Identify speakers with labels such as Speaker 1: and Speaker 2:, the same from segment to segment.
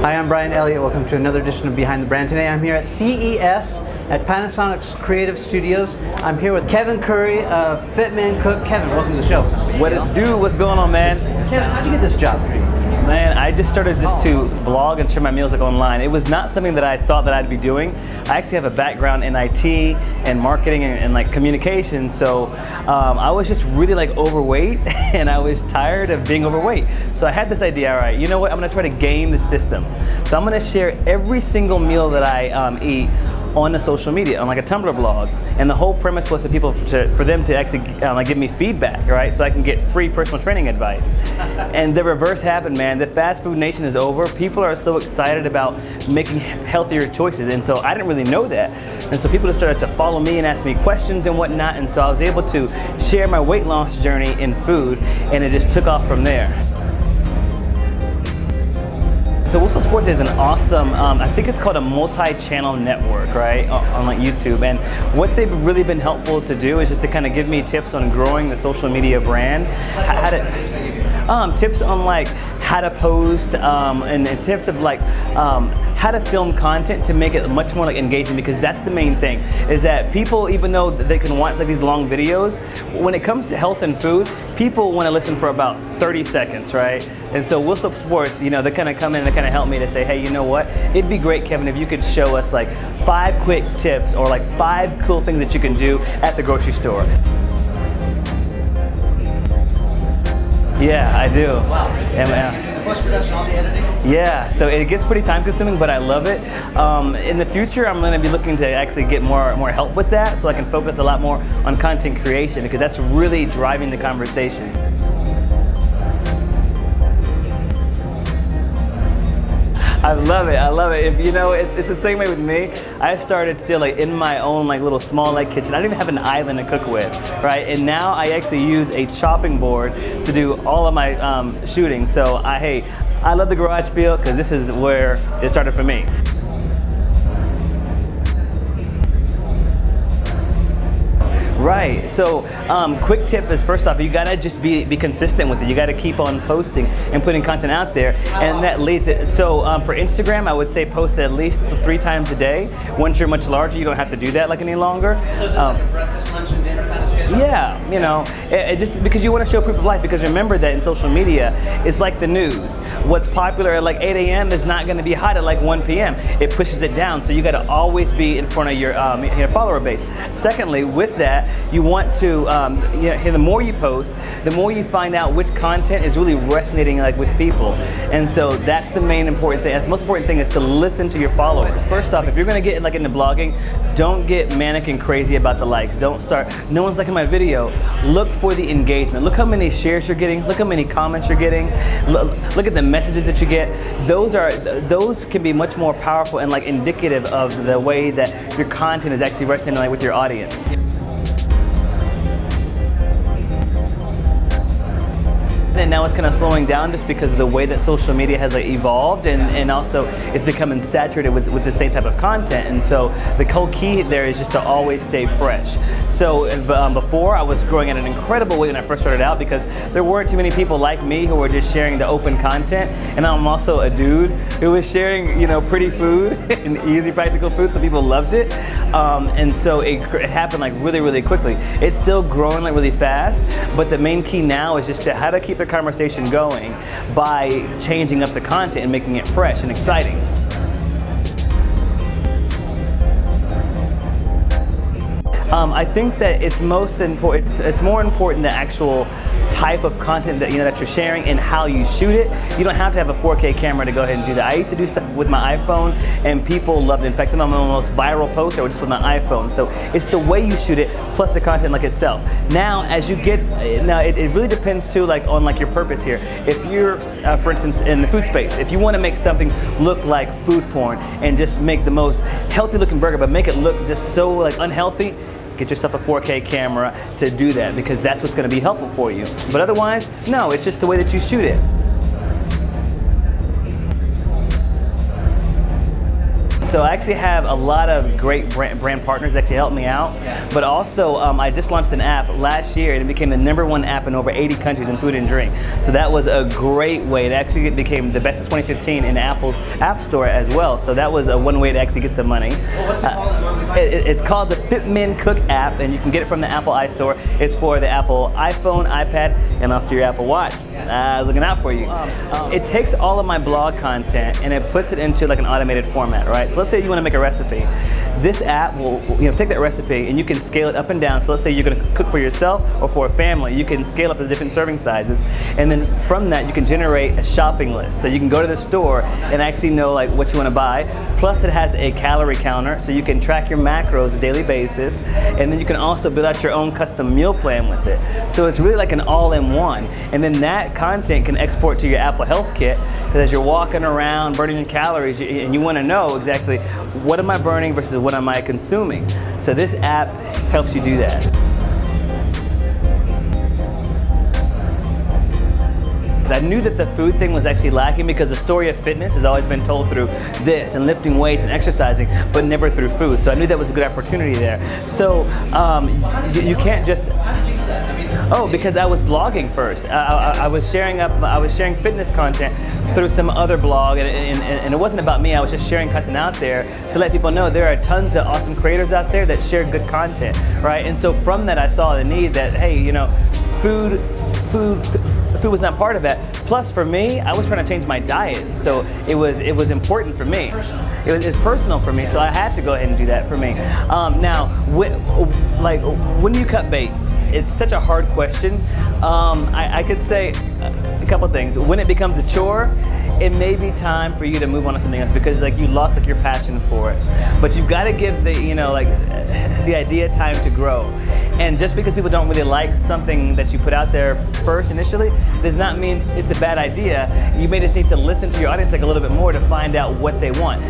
Speaker 1: Hi, I'm Brian Elliott. Welcome to another edition of Behind the Brand. Today I'm here at CES at Panasonic's Creative Studios. I'm here with Kevin Curry of Fitman Cook. Kevin, welcome to the show.
Speaker 2: What it do? What's going on, man?
Speaker 1: Kevin, how'd you get this job?
Speaker 2: Man, I just started to blog and share my meals online. It was not something that I thought that I'd be doing. I actually have a background in IT and marketing and like communication, so I was just really like overweight and I was tired of being overweight. So I had this idea, all right, you know what, I'm gonna try to game the system. So I'm gonna share every single meal that I eat on the social media, on like a Tumblr blog. And the whole premise was for them to actually give me feedback, right? So I can get free personal training advice. And the reverse happened, man. The fast food nation is over. People are so excited about making healthier choices. And so I didn't really know that. And so people just started to follow me and ask me questions and whatnot. And so I was able to share my weight loss journey in food, and it just took off from there. So Whistle Sports is an awesome, I think it's called a multi-channel network, right, on like YouTube. And what they've really been helpful to do is just to kind of give me tips on growing the social media brand, tips on like how to post, and tips of like how to film content to make it much more like engaging, because that's the main thing, is that people, even though they can watch like these long videos, when it comes to health and food, people want to listen for about 30 seconds, right? And so Whistle Sports, you know, they kind of come in and they kind of help me to say, hey, you know what? It'd be great, Kevin, if you could show us like 5 quick tips or like 5 cool things that you can do at the grocery store. Yeah, I do.
Speaker 1: Wow. The post-production, all the editing?
Speaker 2: Yeah, so it gets pretty time consuming, but I love it. In the future, I'm going to be looking to actually get more help with that, so I can focus a lot more on content creation, because that's really driving the conversation. I love it. I love it. If you know, it's the same way with me. I started still like in my own like little small like kitchen. I didn't even have an island to cook with, right? And now I actually use a chopping board to do all of my shooting. So I love the garage feel, because this is where it started for me. Right, so quick tip is, first off, you gotta just be consistent with it. You gotta keep on posting and putting content out there, and that leads it. So for Instagram, I would say post at least 3 times a day. Once you're much larger, you don't have to do that like any longer.
Speaker 1: So is it like a breakfast, lunch, and dinner kind of schedule?
Speaker 2: Yeah, you know, it just because you want to show proof of life, because remember that in social media, it's like the news. What's popular at like 8 a.m. is not gonna be hot at like 1 p.m. It pushes it down, so you gotta always be in front of your follower base. Secondly, with that, you want to, the more you post, the more you find out which content is really resonating like with people. And so that's the main important thing. That's the most important thing, is to listen to your followers. First off, if you're gonna get like into blogging, don't get manic and crazy about the likes. Don't start, no one's liking my video. Look for the engagement. Look how many shares you're getting. Look how many comments you're getting. Look at the messages that you get. Those can be much more powerful and like indicative of the way that your content is actually resonating like with your audience. And now it's kind of slowing down just because of the way that social media has like evolved, and also it's becoming saturated with the same type of content. And so the whole key there is just to always stay fresh. So before, I was growing at an incredible rate when I first started out, because there weren't too many people like me who were just sharing the open content. And I'm also a dude who was sharing, you know, pretty food and easy, practical food, so people loved it. And so it happened like really, really quickly. It's still growing like really fast, but the main key now is just how to keep the conversation going by changing up the content and making it fresh and exciting. I think that it's most important. It's more important the actual type of content that that you're sharing and how you shoot it. You don't have to have a 4K camera to go ahead and do that. I used to do stuff with my iPhone, and people loved it. In fact, some of my most viral posts are just with my iPhone. So it's the way you shoot it plus the content like itself. Now, as you get, it really depends too, like on like your purpose here. If you're, for instance, in the food space, if you want to make something look like food porn and just make the most healthy looking burger, but make it look just so like unhealthy, get yourself a 4K camera to do that, because that's what's going to be helpful for you. But otherwise, no, it's just the way that you shoot it. so I actually have a lot of great brand partners that actually help me out. But also, I just launched an app last year, and it became the #1 app in over 80 countries in food and drink. So that was a great way. It actually became the best of 2015 in Apple's App Store as well. So that was one way to actually get some money.
Speaker 1: What's it called?
Speaker 2: It's called the Fitmen Cook app, and you can get it from the Apple iStore. It's for the Apple iPhone, iPad, and also your Apple Watch. I was looking out for you. It takes all of my blog content and it puts it into like an automated format, right? So let's say you want to make a recipe. This app will take that recipe and you can scale it up and down. So let's say you're going to cook for yourself or for a family. You can scale up to different serving sizes, and then from that you can generate a shopping list. So you can go to the store and actually know like what you want to buy. Plus it has a calorie counter, so you can track your macros on a daily basis, and then you can also build out your own custom meal plan with it. So it's really like an all-in-one, and then that content can export to your Apple Health Kit, because as you're walking around burning your calories and you want to know exactly what am I burning versus what am I consuming. So this app helps you do that. I knew that the food thing was actually lacking, because the story of fitness has always been told through this and lifting weights and exercising, but never through food. So I knew that was a good opportunity there. So you can't just, because I was blogging first. I was sharing fitness content through some other blog, and it wasn't about me. I was just sharing content out there to let people know there are tons of awesome creators out there that share good content, right? And so from that I saw the need that, hey, you know, food was not part of that. Plus for me, I was trying to change my diet, so it was important for me. It was personal for me, so I had to go ahead and do that for me. Now, when do you cut bait? It's such a hard question. I could say a couple things. When it becomes a chore, it may be time for you to move on to something else, because like you lost like your passion for it. But you've got to give the idea time to grow. And just because people don't really like something that you put out there first initially, does not mean it's a bad idea. You may just need to listen to your audience like a little bit more to find out what they want.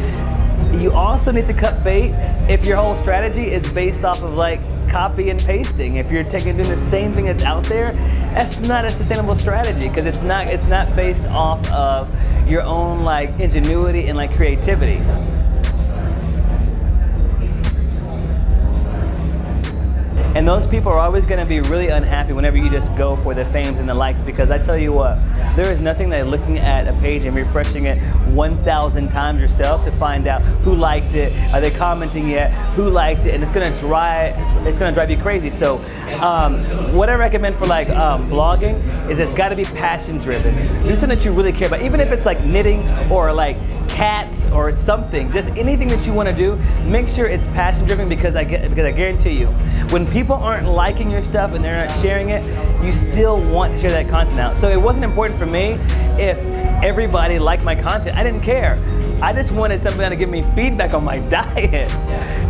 Speaker 2: You also need to cut bait if your whole strategy is based off of like copy and pasting. If you're doing the same thing that's out there, that's not a sustainable strategy, because it's not based off of your own like ingenuity and like creativity. And those people are always going to be really unhappy whenever you just go for the fames and the likes, because I tell you what, there is nothing like looking at a page and refreshing it 1,000 times yourself to find out who liked it, are they commenting yet, who liked it, and it's going to drive you crazy. So what I recommend for like blogging is it's got to be passion driven. Do something that you really care about, even if it's like knitting or like cats or something, just anything that you want to do, make sure it's passion driven, because I guarantee you, when people aren't liking your stuff and they're not sharing it, you still want to share that content out. So it wasn't important for me if everybody liked my content. I didn't care. I just wanted somebody to give me feedback on my diet.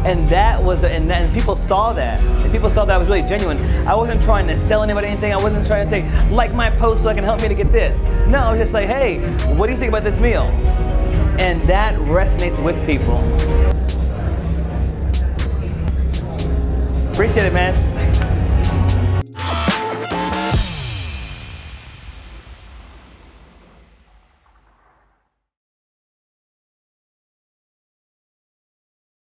Speaker 2: And and people saw that. And people saw that I was really genuine. I wasn't trying to sell anybody anything. I wasn't trying to say, like my post so I can help me to get this. No, I was just like, hey, what do you think about this meal? And that resonates with people. Appreciate it, man.